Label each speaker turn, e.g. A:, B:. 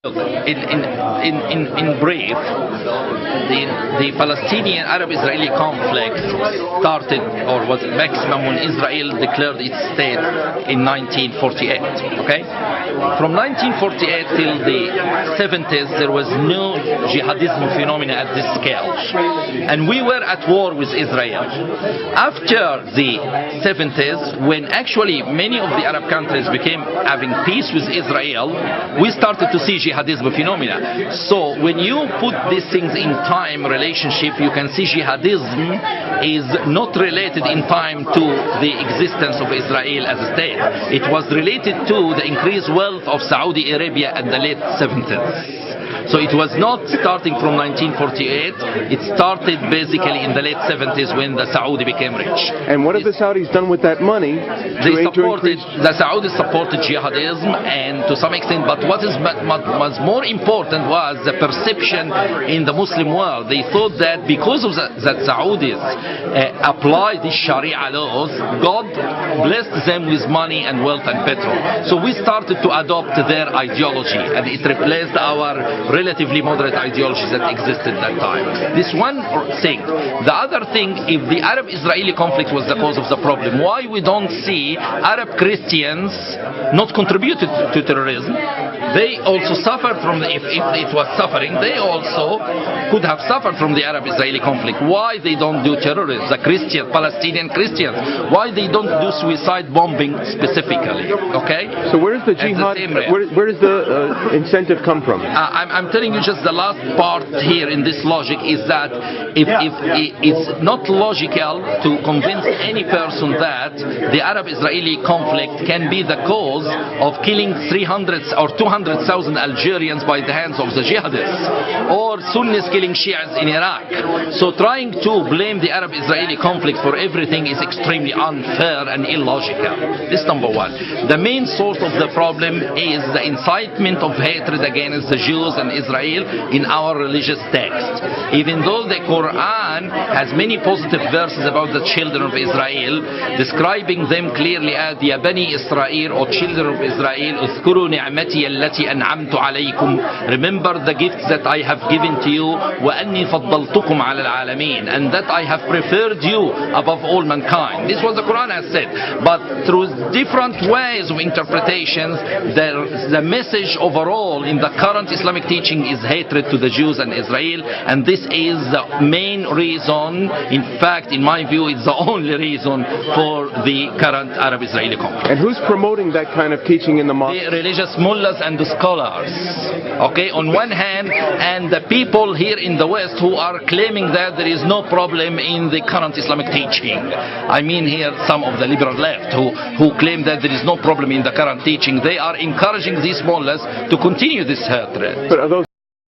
A: In brief, the Palestinian Arab-Israeli conflict started, or was maximum, when Israel declared its state in 1948. Okay, from 1948 till the 70s, there was no jihadism phenomena at this scale, and we were at war with Israel. After the 70s, when actually many of the Arab countries became having peace with Israel, we started to see jihadism phenomena. So when you put these things in time relationship, you can see jihadism is not related in time to the existence of Israel as a state. It was related to the increased wealth of Saudi Arabia at the late 70s. So it was not starting from 1948, it started basically in the late 70s when the Saudi became rich.
B: And what have the Saudis done with that money?
A: The Saudis supported jihadism, and to some extent, but what was more important was the perception in the Muslim world. They thought that because of that Saudis applied these Sharia laws, God blessed them with money and wealth and petrol. So we started to adopt their ideology, and it replaced our relatively moderate ideologies that existed at that time. This one thing. The other thing, if the Arab-Israeli conflict was the cause of the problem, why we don't see Arab Christians not contributed to terrorism? They also suffered from if it was suffering, they also could have suffered from the Arab-Israeli conflict. Why they don't do terrorism? The Christian, Palestinian Christians, why they don't do suicide bombing specifically? Okay?
B: So where does the jihad, where does the incentive come from?
A: I'm telling you just the last part here in this logic is that if it's not logical to convince any person that the Arab-Israeli conflict can be the cause of killing 300 or 200,000 Algerians by the hands of the jihadists, or Sunnis killing Shias in Iraq. So trying to blame the Arab-Israeli conflict for everything is extremely unfair and illogical. This is number one. The main source of the problem is the incitement of hatred against the Jews and Israel in our religious text. Even though the Quran has many positive verses about the children of Israel, describing them clearly as Ya Bani Israel, or children of Israel, اذكروا نعمتي التي أنعمت عليكم, remember the gifts that I have given to you, وأني فضلتكم على العالمين, and that I have preferred you above all mankind. This was the Quran has said, but through different ways of interpretations, the message overall in the current Islamic teaching is hatred to the Jews and Israel, and this is the main reason. In fact, in my view, it's the only reason for the current Arab-Israeli conflict.
B: And who's promoting that kind of teaching in the mosque?
A: The religious mullahs and the scholars. Okay, on one hand, and the people here in the West who are claiming that there is no problem in the current Islamic teaching. I mean here some of the liberal left who claim that there is no problem in the current teaching. They are encouraging these mullahs to continue this hatred.
B: But